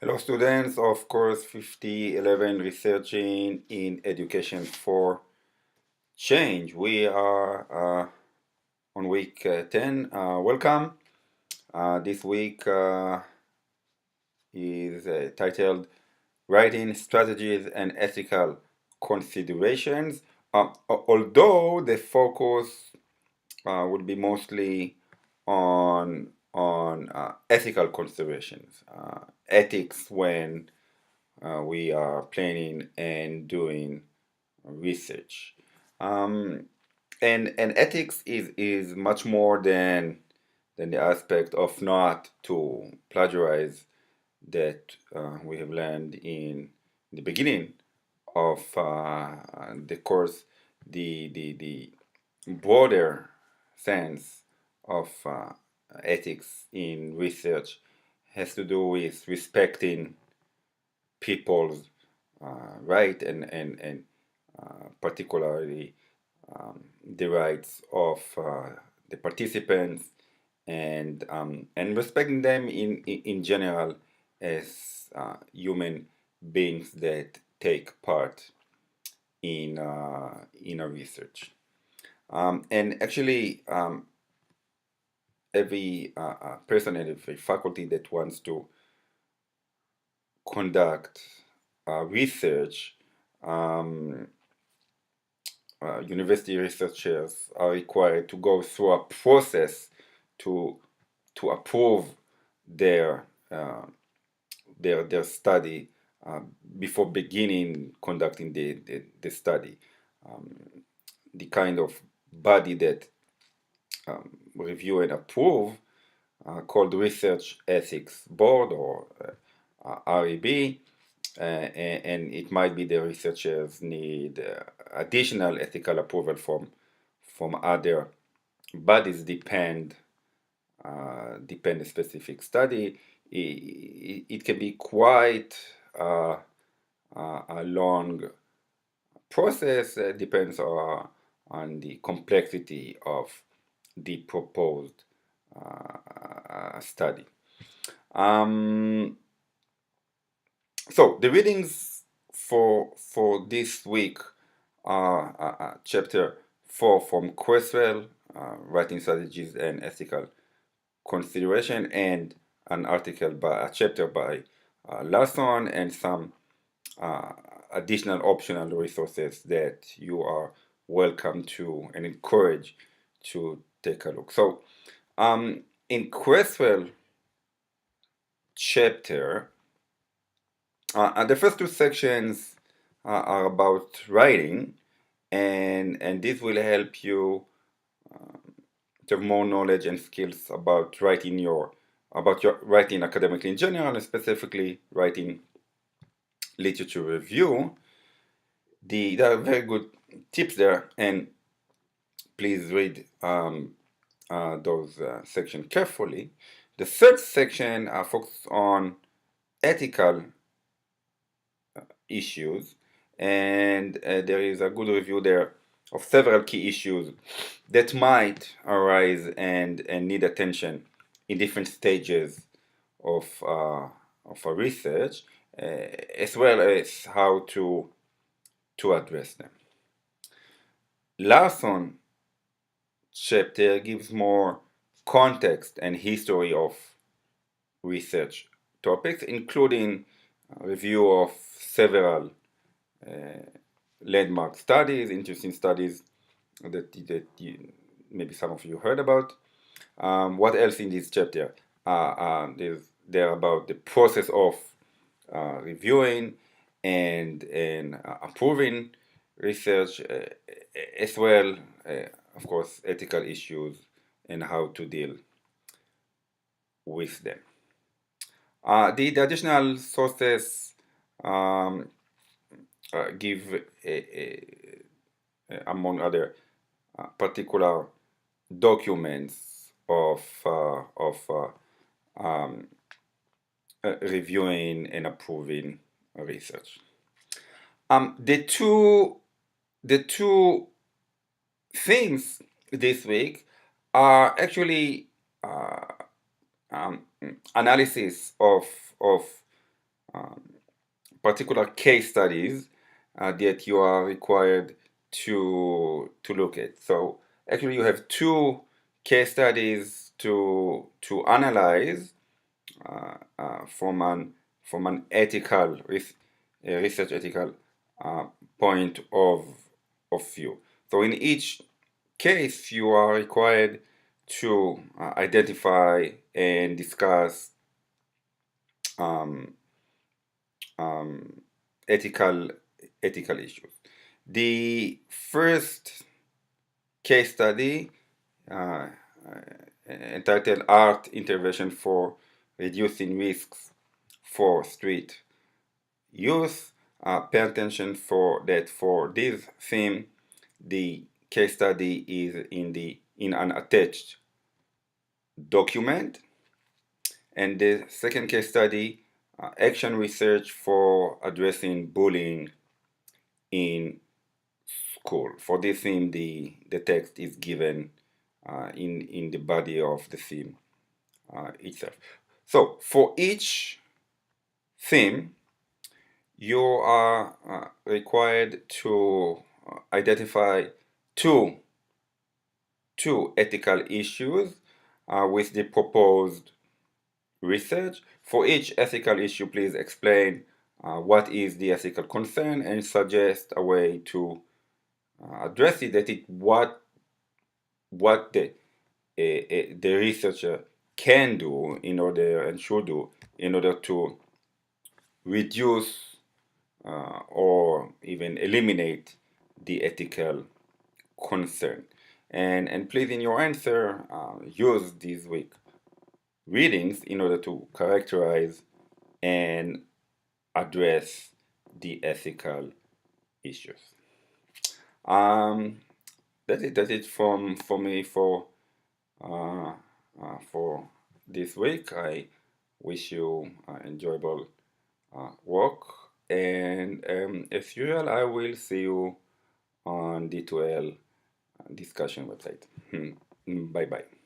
Hello students of course 5011 Researching in Education for Change. We are on week 10. Welcome. This week is titled Writing Strategies and Ethical Considerations. Although the focus will be mostly on ethical considerations, ethics when we are planning and doing research. Um, and ethics is much more than the aspect of not to plagiarize that we have learned in the beginning of the course. The broader sense of ethics in research has to do with respecting people's right and particularly the rights of the participants and respecting them in general as human beings that take part in a research. And actually, every person and every faculty that wants to conduct research, um, university researchers are required to go through a process to approve their their study before beginning conducting the study. Um, the kind of body that review and approve called Research Ethics Board or REB, and it might be the researchers need additional ethical approval from other bodies depend the specific study. It can be quite a long process. Depends on the complexity of the proposed study. Um, so the readings for this week are chapter 4 from Creswell, Writing Strategies and Ethical Consideration, and an article by a chapter by Larson, and some additional optional resources that you are welcome to and encouraged to take a look. So in Creswell chapter, the first two sections are about writing, and this will help you to have more knowledge and skills about your writing academically in general, and specifically writing literature review. There are very good tips there, and please read those sections carefully. The third section focuses on ethical issues, and there is a good review there of several key issues that might arise and need attention in different stages of a research, as well as how to address them. Larson chapter gives more context and history of research topics, including a review of several landmark studies, interesting studies that maybe some of you heard about. What else in this chapter? There about the process of reviewing and approving research, as well, of course, ethical issues and how to deal with them. The additional sources give, among other, particular documents of reviewing and approving research. The two themes this week are actually analysis of particular case studies that you are required to look at. So actually, you have two case studies to analyze from an ethical research ethical uh, point of view. So in each case, you are required to identify and discuss um, um, ethical ethical issues. The first case study uh, entitled Art Intervention for Reducing Risks for Street Youth. Pay attention for that. For this theme, the case study is in an attached document, and the second case study, action research for addressing bullying in school. For this theme, the text is given in the body of the theme itself. So for each theme, you are required to identify two, two ethical issues with the proposed research. For each ethical issue, please explain what is the ethical concern and suggest a way to address it. That is what the researcher can do in order and should do in order to reduce or even eliminate the ethical concern. And please, in your answer, use these week readings in order to characterize and address the ethical issues. Um, that's it. That's it from for me for this week. I wish you enjoyable work, and as usual, I will see you on D2L discussion website. Bye bye.